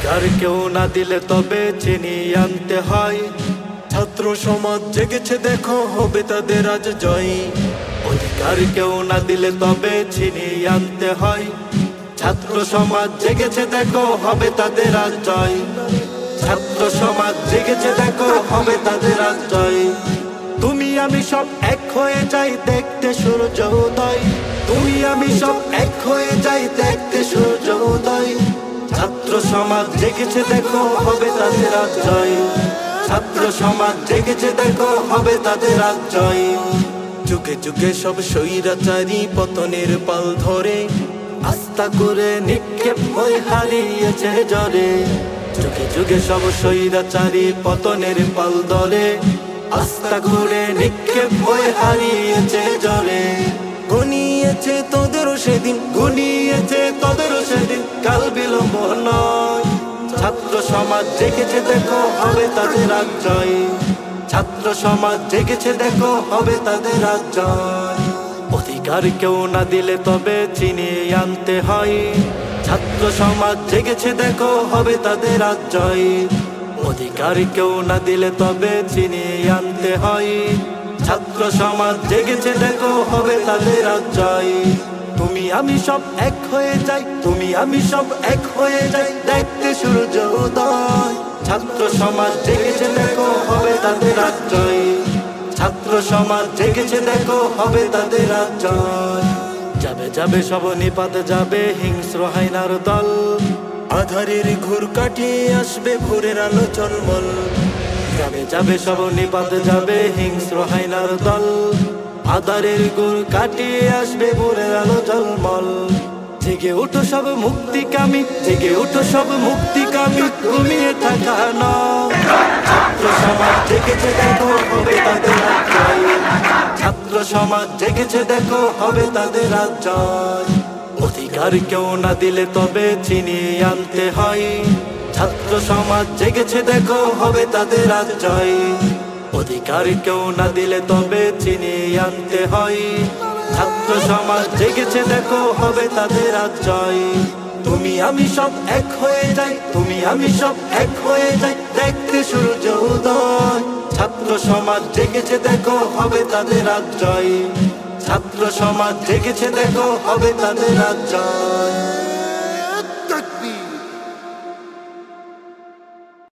অধিকার কেউ না দিলে তবে চিনিয়ে আনতে হয়। ছাত্র সমাজ জেগেছে দেখো, হবে তাদের আজ জয়। অধিকার কেউ না দিলে তবে ছিনিয়ে আনতে হয়। ছাত্র সমাজ জেগেছে দেখো, হবে তাদের আজ জয়। ছাত্র সমাজ জেগেছে দেখো, হবে তাদের আজ জয়। তুমি আমি সব এক হয়ে যাই দেখতে সূর্য উদয়। তুমি আমি সব এক হয়ে যাই দেখতে সূর্য উদয়। ছাত্র সমাজ জেগেছে দেখো, হবে তাদের আজ জয়। ছাত্র সমাজ জেগেছে দেখো, হবে তাদের আজ জয়। যুগে যুগে সব স্বৈরাচারী পতনের পাল ধরে, আস্থা করে নিক্ষেপ হয়ে হারিয়েছে জ্বরে। যুগে যুগে সব স্বৈরাচারী পতনের পাল ধরে, আস্থা করে নিক্ষেপ হয়ে হারিয়েছে জ্বরে। ঘনিয়েছে তোদেরও সেদিন, ঘনিয়েছে তোদেরও সেদিন, কাল বিলম্ব নয়। ছাত্র সমাজ জেগেছে দেখো, হবে তাদের আজ জয়। ছাত্র সমাজ জেগেছে দেখো, হবে তাদের আজ জয়। অধিকার কেউ না দিলে তবে চিনিয়ে আনতে হয়। ছাত্র সমাজ জেগেছে দেখো, হবে তাদের আজ জয়। অধিকার কেউ না দিলে তবে চিনিয়ে আনতে হয়। ছাত্র সমাজ জেগেছে দেখো, হবে তাদের আজ জয়। তুমি আমি সব এক হয়ে যাই, তুমি আমি সব এক হয়ে যাই দেখতে সূর্য উদয়। ছাত্র সমাজ জেগেছে দেখো, হবে তাদের আজ জয়। ছাত্র সমাজ জেগেছে দেখো, হবে তাদের আজ জয়। যাবে যাবে সব নিপাত যাবে হিংস্র হায়নার দল। আধারের ঘুর কাটিয়ে আসবে ভোরের আলো ঝলমল। যাবে যাবে সব নিপাত যাবে হিংস্র হায়নার দল। আধারের ঘুর কাটিয়ে আসবে ভোরের আলো ঝলমল। জেগে উঠো সব মুক্তিকামী, জেগে উঠো সব মুক্তিকামী, ঘুমিয়ে থাকা নয়। ছাত্র সমাজ জেগেছে দেখো, হবে তাদের আজ জয়। ছাত্র সমাজ জেগেছে দেখো, হবে তাদের আজ জয়। অধিকার কেউ না দিলে তবে চিনিয়ে আনতে হয়। ছাত্র সমাজ জেগেছে দেখো, হবে তাদের আজ জয়। অধিকার কেউ না দিলে তবে চিনিয়ে আনতে হয়। ছাত্র সমাজ জেগেছে দেখো, হবে তাদের আজ জয়। তুমি আমি সব এক হয়ে যাই, তুমি আমি সব এক হয়ে যাই দেখতে সূর্য উদয়। ছাত্র সমাজ জেগেছে দেখো, হবে তাদের আজ জয়। ছাত্র সমাজ জেগেছে দেখো, হবে তাদের আজ জয়।